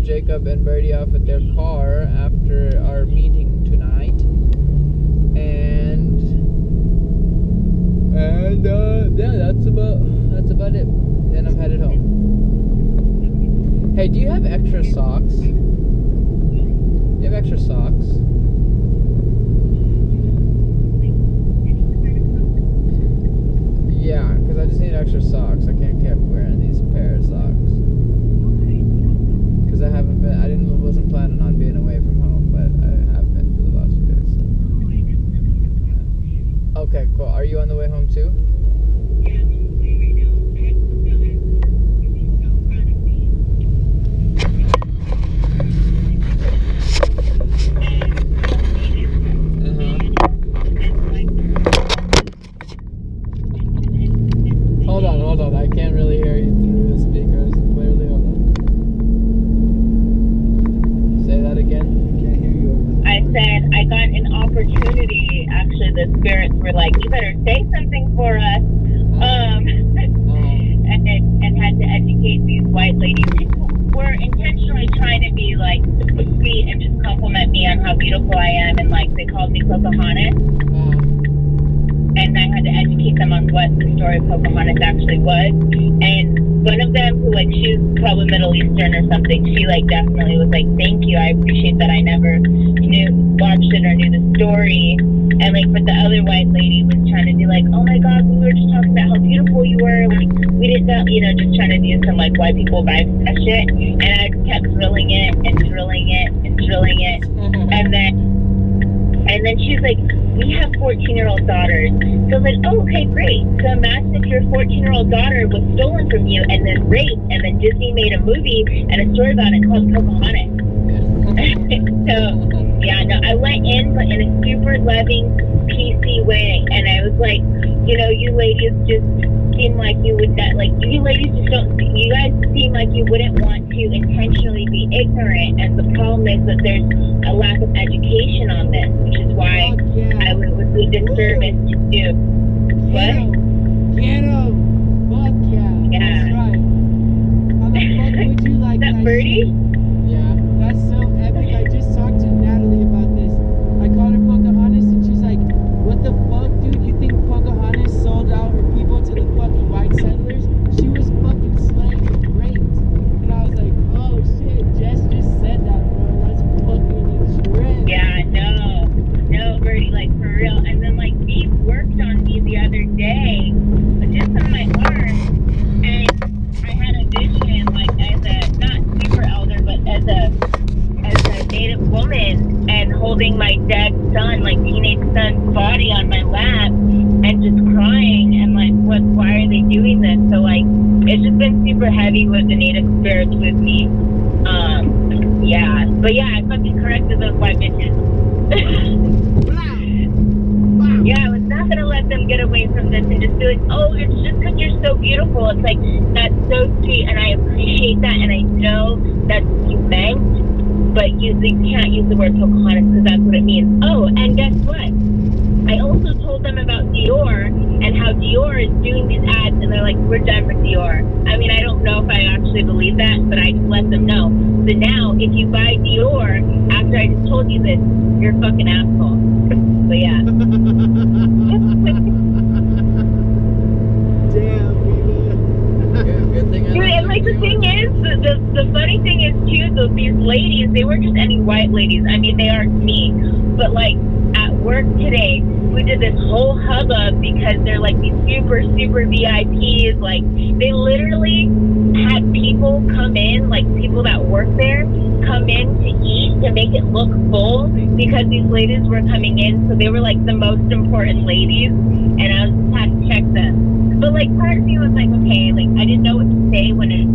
Jacob and Birdie off at their car after our meeting tonight, and yeah, that's about it. Then I'm headed home. Hey, do you have extra socks? You have extra socks? Yeah, because I just need extra socks. I can't keep wearing these pair of socks. Because I wasn't planning on being away from home, but I have been for the last few days. Okay, cool. Are you on the way home too? Yeah, I'm on the way right now. I'm so proud of me. Hold on. I can't really hear you through the speakers clearly. Hold on. Say that again. Can't hear you. I said I got an opportunity. Actually, the spirits were like, "You better say something for us," and had to educate these white ladies who were intentionally trying to be like sweet and just compliment me on how beautiful I am, and like they called me Pocahontas. And I had to educate them on what the story of Pocahontas actually was. And one of them, who like she's probably Middle Eastern or something, she like definitely was like, "Thank you, I appreciate that. I never watched it or knew the story." And like, but the other white lady was trying to be like, "Oh my God, we were just talking about how beautiful you were. Like, we didn't know," just trying to do some like white people vibe shit. And I kept drilling it and drilling it and drilling it, and then she's like, "We have 14-year-old daughters." So I was like, "Oh, okay, great. So imagine if your 14-year-old daughter was stolen from you and then raped, and then Disney made a movie and a story about it called Pocahontas." So, yeah, no, I went in, but in a super loving, PC way. And I was like, you ladies just seem like you would not, like, you ladies just don't, you guys seem like you wouldn't want to intentionally be ignorant. And the problem is that there's a lack of education on this, which is why I would be a disservice to do. What? Get him! Fuck yeah. Yeah. That's right. How the fuck would you like that? Birdie? Yeah, that's so epic. I just talked to Natalie about this. I called her Pocahontas and she's like, "What the fuck, dude? You think Pocahontas sold out her people to the fucking white settlers? She was fucking slaved and raped." And I was like, "Oh shit, Jess just said that, bro. That's fucking shred." Yeah, no, Birdie, like for real. And then like Steve worked on me the other day, just on my arm, and I had a vision, like as a not super elder, but as a Native woman, and holding my dead son, like teenage son's body on my lap, and just crying, and like, why are they doing this? So like, it's just been super heavy with the Native spirits with me. Yeah, but yeah, I fucking corrected those white bitches. Yeah, I was not gonna let them get away from this and just be like, "Oh, it's just because you're so beautiful." It's like, that's so sweet, and I appreciate that, and I know that's what you meant, but you can't use the word Pocahontas because that's what it means. Oh, and guess what? I also told them about Dior and how Dior is doing these ads, and they're like, "We're done with Dior." I mean, I don't know if I actually believe that, but I just let them know. So now, if you buy Dior after I just told you this, you're a fucking asshole. But yeah. Damn, good thing I Dude, and like the thing is, the funny thing is too, though, these ladies, they weren't just any white ladies. I mean, they are to me. But like at work today, we did this whole hubbub because they're like these super, super VIPs. Like they literally had people come in, like people that work there, come in to eat to make it look full because these ladies were coming in. So they were like the most important ladies, and I just had to check them. But like part of me was like, okay, like I didn't know what to say when it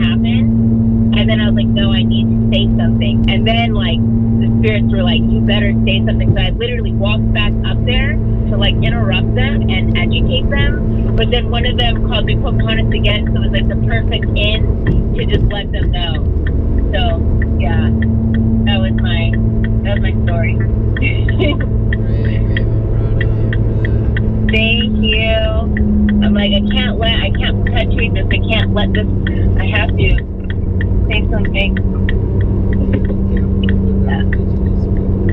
happened, and then I was like, no, I need to say something. And then like the spirits were like, you better say something. So I literally walked back up there to like interrupt them and educate them. But then one of them called me Pocahontas again, so it was like the perfect in to just let them know. So yeah, that was my story. Thank you. I'm like, I can't perpetuate this. I can't let this. I have to say something. Yeah. indigenous people.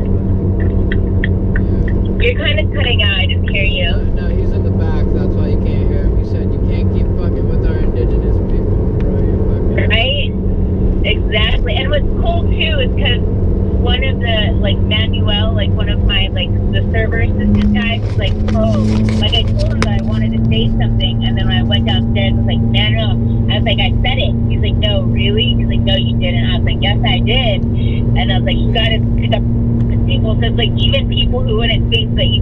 You're kind of cutting out. I didn't hear you. No, he's in the back. That's why you can't hear him. He said you can't keep fucking with our indigenous people, bro. You're fucking. Right? Exactly. And what's cool too is because one of the, like, Manuel, like, one of my, like, the server assistant guys was like, oh, like, I told him that I wanted to say something, and then when I went downstairs, I was like, Manuel, I was like, I said it. He's like, no, really? He's like, no, you didn't. I was like, yes, I did. And I was like, you gotta pick up the people, because, like, even people who wouldn't think that you